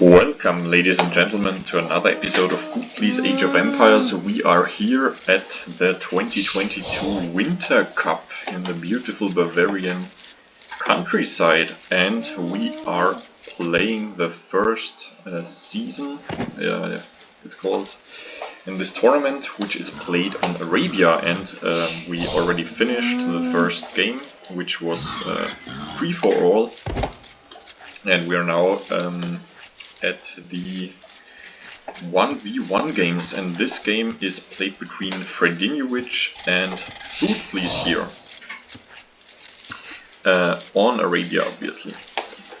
Welcome, ladies and gentlemen, to another episode of Food Please Age of Empires. We are here at the 2022 Winter Cup in the beautiful Bavarian countryside, and we are playing the first season, it's called, in this tournament, which is played on Arabia, and we already finished the first game, which was free for all, and we are now at the 1v1 games, and this game is played between Fredinhiovic and Food Please here on Arabia, obviously.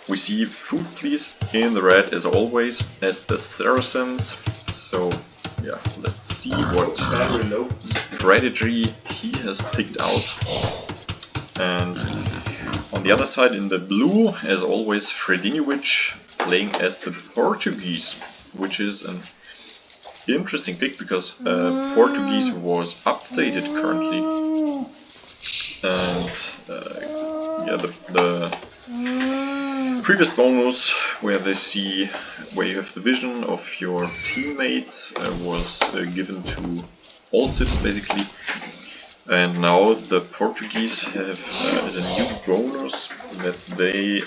We see Food Please in the red as always as the Saracens, so yeah, let's see what strategy he has picked out. And on the other side, in the blue, as always, Fredinhiovic playing as the Portuguese, which is an interesting pick because Portuguese was updated currently, and yeah, the previous bonus where you have the vision of your teammates was given to all cities basically, and now the Portuguese have as a new bonus that they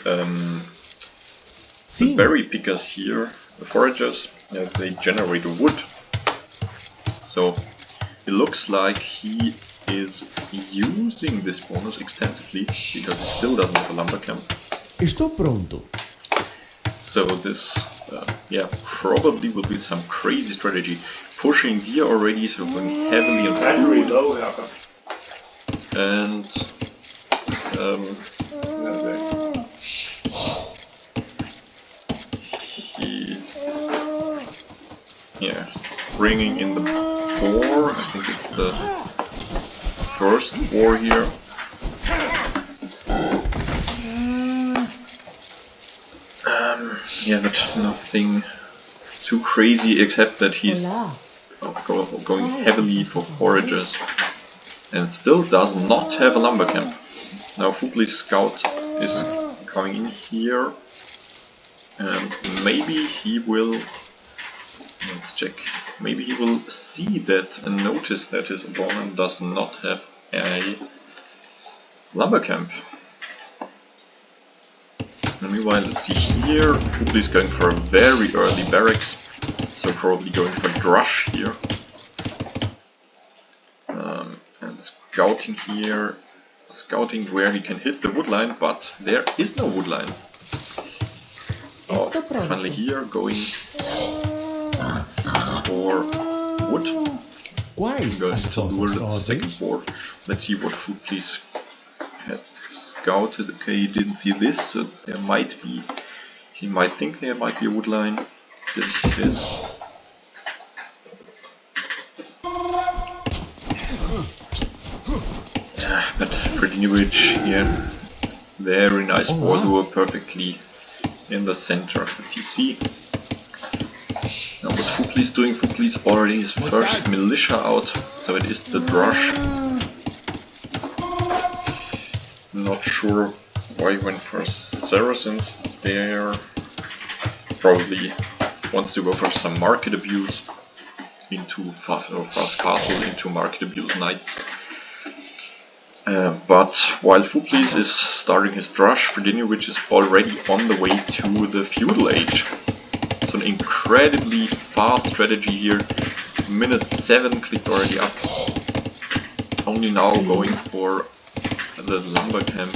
the berry pickers here, the foragers, they generate wood. So it looks like he is using this bonus extensively because he still doesn't have a lumber camp. Estou pronto. So this, probably will be some crazy strategy. Pushing deer already, so going heavily on food. And bringing in the boar. I think it's the first boar here. But nothing too crazy except that he's going heavily for foragers and still does not have a lumber camp. Now Food Please Scout is coming in here, and maybe he will. Let's check. Maybe he will see that and notice that his opponent does not have a lumber camp. And meanwhile, let's see here. Food Please going for a very early barracks, so probably going for drush here. And scouting here, scouting where he can hit the woodline, but there is no woodline. Oh, finally here going for wood. I'm going to lure the second board. Let's see what Food Please had scouted. Okay, he didn't see this, so there might be. He might think there might be a wood line. Didn't see this. Yeah, but Fredinhiovic here. Very nice board, perfectly in the center of the TC. Now what's Food Please doing? Food Please already his first militia out, so it is the drush. Not sure why he went for Saracens there. Probably wants to go for some market abuse into fast castle into market abuse knights. But while Food Please is starting his drush, Fredinhiovic is already on the way to the feudal age. So an incredibly fast strategy here. Minute 7 clicked already up. Only now going for the lumber camp,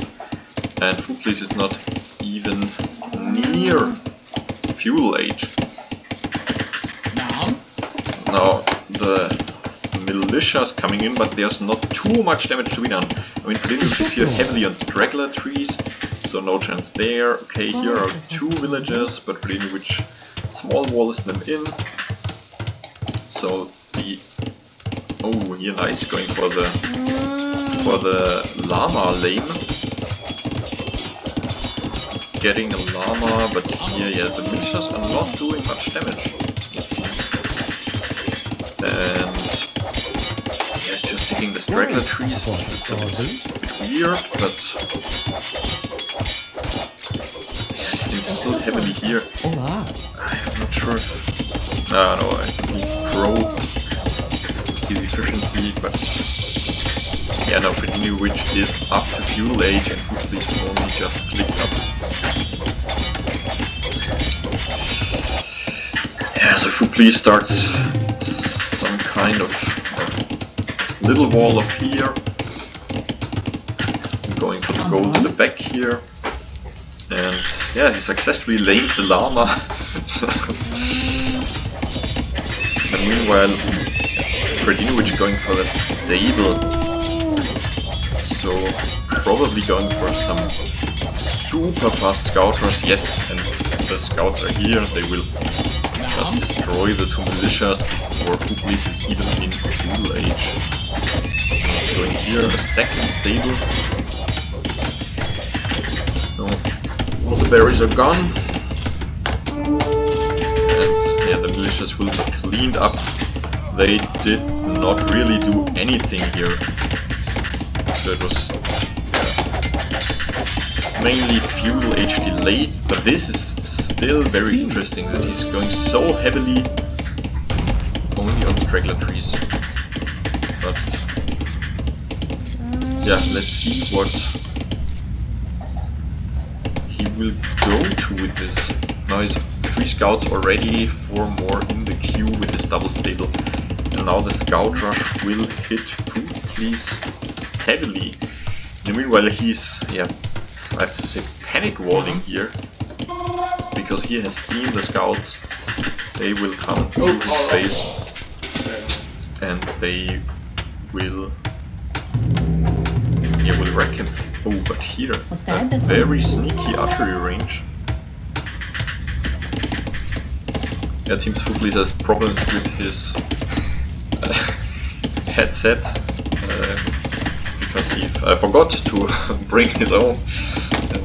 and Food Please is not even near feudal age. Now the militia's coming in, but there's not too much damage to be done. I mean, Fredinhiovic is here heavily on straggler trees, so no chance there. Okay, here are 2 villagers, but Fredinhiovic small walls them in. So the here nice going for the llama lane. Getting a llama, but here the militias are not doing much damage, it seems. And it's just hitting the straggler trees. It's a bit weird, but still heavily here. Olá. I'm not sure if... no, I need to grow. See the efficiency, but... yeah, no, Fredinhiovic is up to fuel age and Footble's only just clicked up. Yeah, so Football starts some kind of little wall up here. Going for the goal to the back here. And yeah, he successfully lamed the llama. And meanwhile, Fredinhiovic going for the stable. So probably going for some super fast scouters. Yes, and the scouts are here. They will just destroy the two militias before Football is even in fuel age. Going here, a second stable. No, all the berries are gone. And yeah, the militias will be cleaned up. They did not really do anything here. So it was mainly fuel age delayed, but this is still very interesting that he's going so heavily only on straggler trees. But yeah, let's see what he will go to with this. Now he's 3 scouts already, 4 more in the queue with his double stable. And now the scout rush will hit Football heavily. And meanwhile he's, yeah, I have to say panic walling here. Because he has seen the scouts. They will come to his base. And they will... yeah, will wreck him. Oh, but here, a very sneaky archery range. Yeah, Team Football has problems with his headset because he forgot to bring his own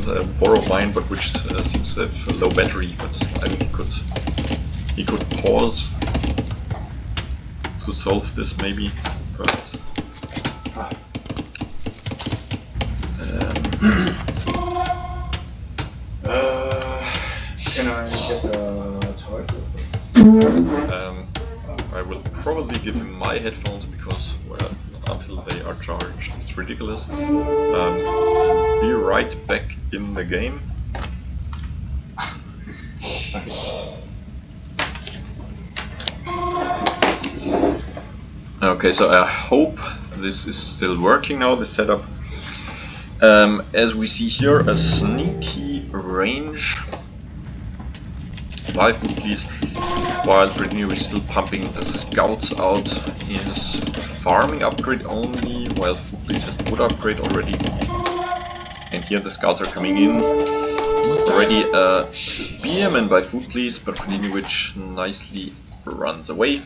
and borrow mine, but which seems to have a low battery. But I mean, he could pause to solve this maybe, but. Can I get a toy for this? I will probably give him my headphones because, well, until they are charged, it's ridiculous. Be right back in the game. Okay, so I hope this is still working now, the setup. As we see here, a sneaky range by Football, while Fredinhiovic is still pumping the scouts out. He is farming upgrade only, while Football has wood upgrade already. And here the scouts are coming in. Already a spearman by Football, but Fredinhiovic nicely runs away.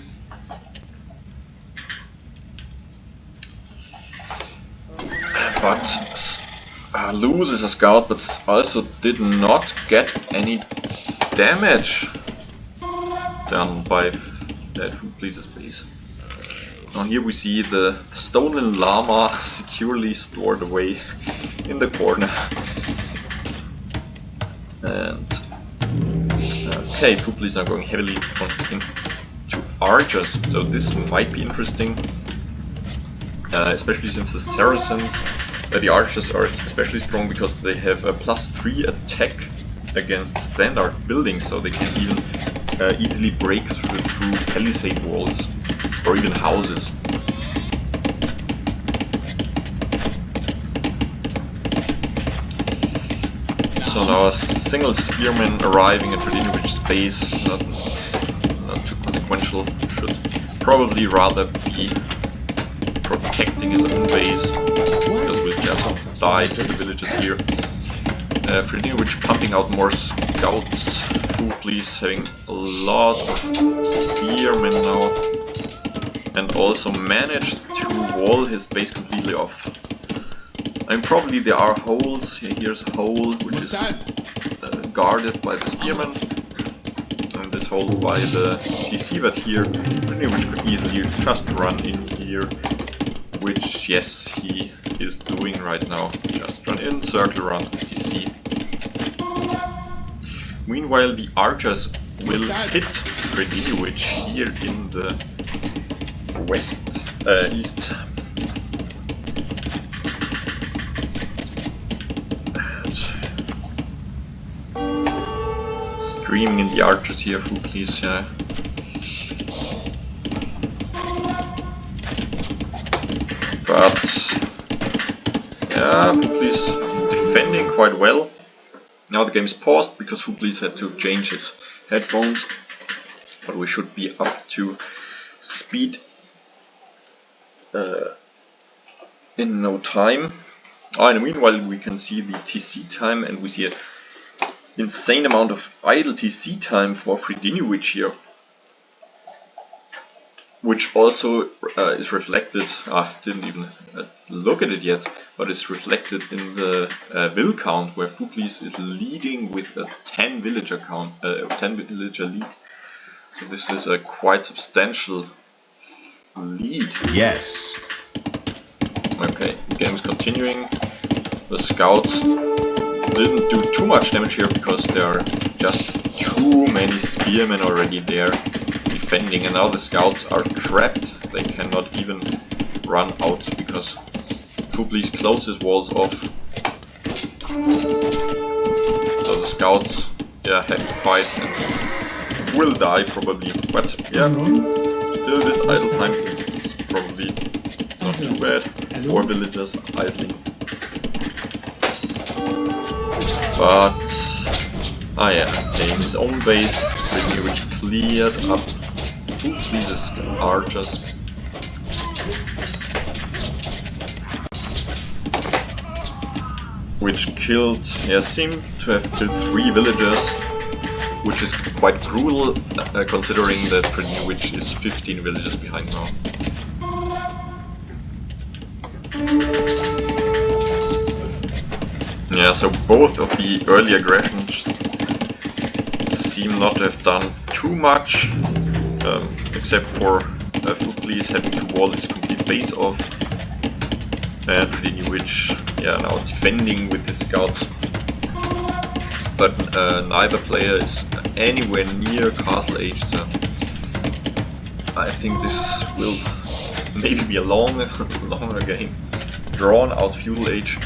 But loses a scout, but also did not get any damage done by Football's base. Now here we see the stolen llama securely stored away in the corner. And okay, Football is now going heavily into archers, so this might be interesting. Especially since the Saracens, the archers are especially strong because they have a +3 attack against standard buildings, so they can even easily break through palisade walls or even houses. So now a single spearman arriving at Fredinhiovic's base, not too consequential, should probably rather be protecting his own base, because we'll just die to the villagers here. Fredinhiovic pumping out more scouts. Football having a lot of spearmen now, and also managed to wall his base completely off. I mean, probably there are holes. Here's a hole which is guarded by the spearmen, and this hole by the TC, but here Fredinhiovic could easily just run in here. Which, yes, he is doing right now. Just run in, circle around the TC. Meanwhile, the archers will hit Fredinhiovic here in the west, east. And streaming in the archers here, please. But yeah, Fuklis defending quite well. Now the game is paused because Fuklis had to change his headphones, but we should be up to speed in no time. And meanwhile we can see the TC time, and we see an insane amount of idle TC time for Fredinhiovic here, which also is reflected, didn't even look at it yet, but it's reflected in the vill count, where Fuklis is leading with a 10 villager count, 10 villager lead. So this is a quite substantial lead. Yes. Okay, the game is continuing. The scouts didn't do too much damage here because there are just too many spearmen already there defending, and now the scouts are trapped. They cannot even run out because Fuklis closed his walls off. So the scouts have to fight and will die probably, but yeah, still this idle time is probably not too bad. 4 villagers idling. But in his own base, which cleared up Fuklis' archers. Which killed, seemed to have killed 3 villagers, which is quite brutal considering that Fredinhiovic is 15 villagers behind now. Yeah, so both of the early aggressions seem not to have done too much, except for Fuklis having to wall his complete base off, and Fredinhiovic now defending with his scouts. But neither player is anywhere near castle age, so I think this will maybe be a longer game, drawn out feudal age.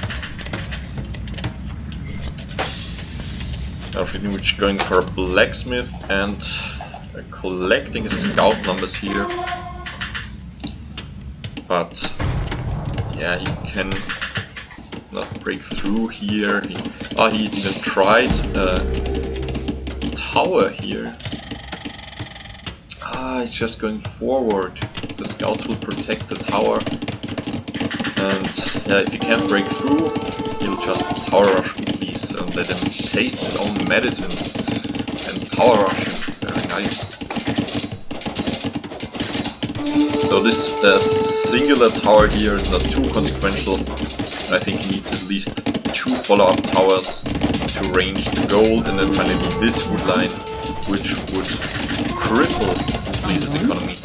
Now Fredinhiovic going for a blacksmith and collecting his scout numbers here, but he can not break through here. He even tried a tower here. He's just going forward. The scouts will protect the tower, and if he can't break through, he'll just tower rush Fuklis and let him taste his own medicine and tower rush him. Very nice. So this singular tower here is not too consequential. I think he needs at least 2 follow-up towers to range the gold, and then finally this wood line, which would cripple Fuklis' economy.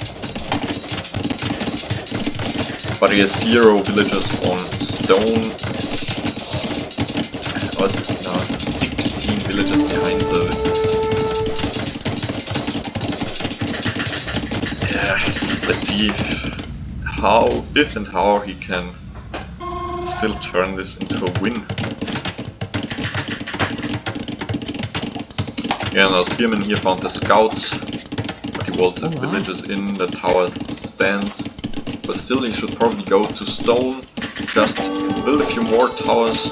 But he has 0 villagers on stone. This is now 16 villagers behind, so this is... let's see if and how he can still turn this into a win. Now Spearman here found the scouts, but he walled the villagers in, the tower stands. But still he should probably go to stone, just build a few more towers.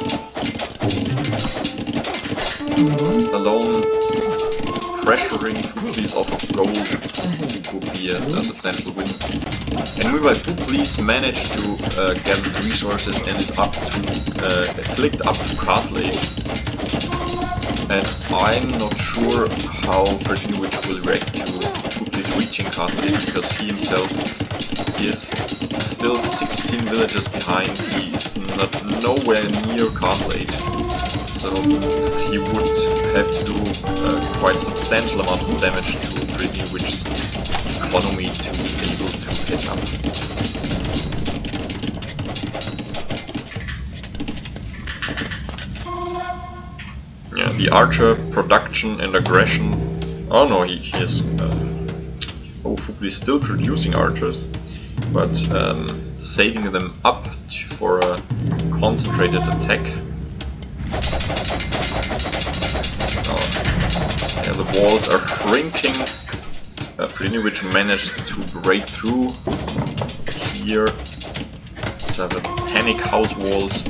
Alone pressuring Fuklis off of gold would be a substantial win. And meanwhile Fuklis managed to gather the resources and is up to clicked up to castle age. And I'm not sure how Fredinhiovic will react to Fuklis reaching castle age, because he himself is still 16 villagers behind. He is nowhere near castle age, so he would have to do quite a substantial amount of damage to Fredinhiovic's economy to be able to catch up. the archer production and aggression. Oh no, he is. Oh, Fugli is still producing archers, but saving them up for a concentrated attack. Yeah, the walls are shrinking. Fredinhiovic managed to break through here. Let's have a panic house walls,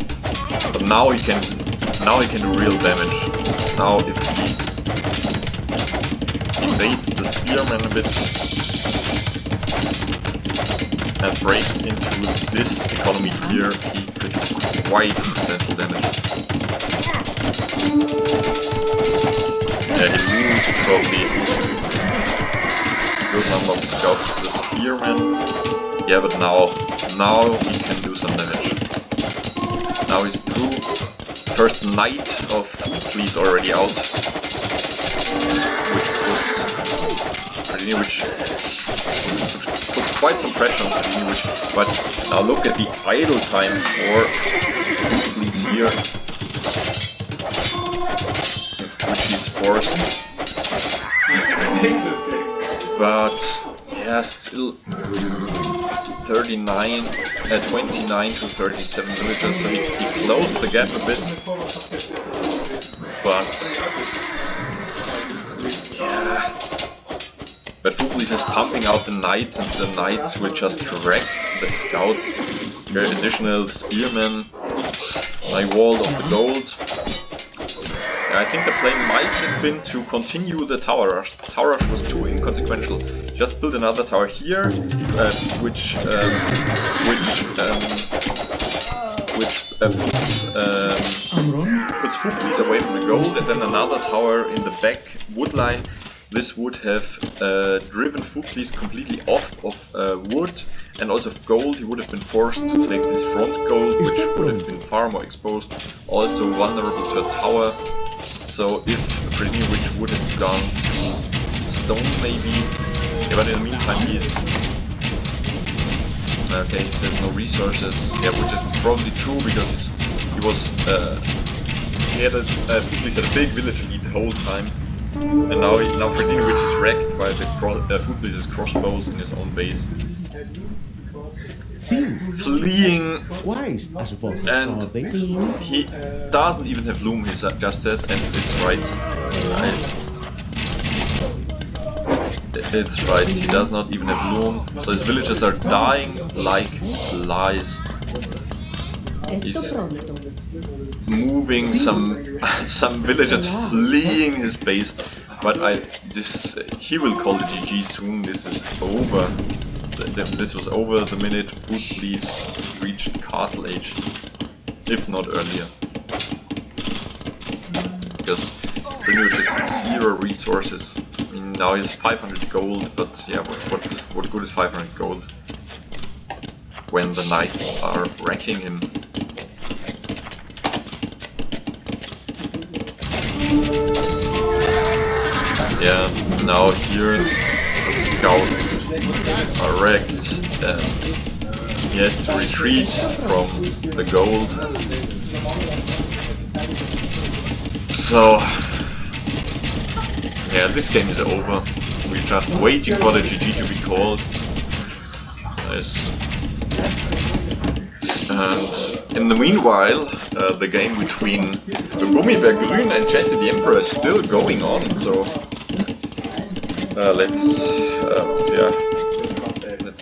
but now he can do real damage. Now if he invades the spearman a bit and breaks into this economy here, he could do quite substantial damage. Yeah, he moves probably a good number of scouts to the spearman. Yeah, but now he can do some damage. Now he's through. First knight of Fugli is already out, which puts quite some pressure on Fredinhiovic. But now look at the idle time for Fugli here, which he's forced. But yeah, still 29 to 37 villagers, so he closed the gap a bit. But yeah, but Fugli is pumping out the knights, and the knights will just wreck the scouts. Very additional spearmen, my wall of the gold. Yeah, I think the play might have been to continue the tower rush. The tower rush was too inconsequential. Just build another tower here, which puts Fugli away from the gold, and then another tower in the back wood line. This would have driven Fugli completely off of wood and also of gold. He would have been forced to take this front gold, which would have been far more exposed, also vulnerable to a tower. So if Fredinhiovic would have gone to stone maybe, yeah, but in the meantime he's okay, he says no resources, yeah, which is probably true because Fugli had a big village lead the whole time, and now Fredinhiovic is wrecked by the Fugli's crossbows in his own base. Sim, Fleeing, quais as vossas and ordens? he doesn't even have loom, he just says, and it's right. It's right, he does not even have loom, so his villagers are dying like flies. He's moving some villagers fleeing his base, but he will call the GG soon. This is over. This was over the minute Fugli reached Castle Age, if not earlier. Because Fredinhiovic has 0 resources. I mean, now he has 500 gold, but yeah, what good is 500 gold when the knights are wrecking him? Yeah, now here the scouts are wrecked and he has to retreat from the gold. So yeah, this game is over. We're just waiting for the GG to be called. Nice. And in the meanwhile, the game between Gummibär Grün and Jesse the Emperor is still going on. So let's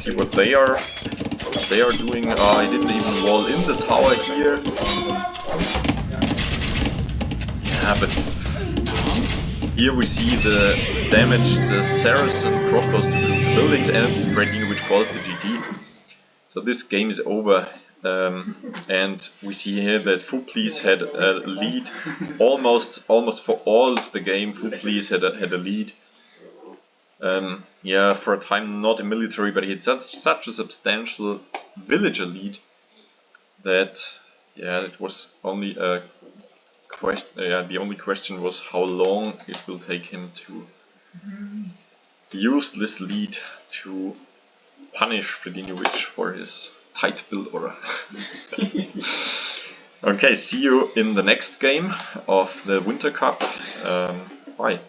see what they are doing. I didn't even wall in the tower here. Yeah, but here we see the damage the Saracen crossbows do to the buildings, and Fredinhiovic calls the GG. So this game is over, and we see here that Fugli had a lead almost for all of the game. Fugli had a lead. Yeah, for a time not in military, but he had such a substantial villager lead that yeah, it was only a question. Yeah, the only question was how long it will take him to use this lead to punish Fredinhiovic for his tight build aura. Okay, see you in the next game of the Winter Cup. Bye.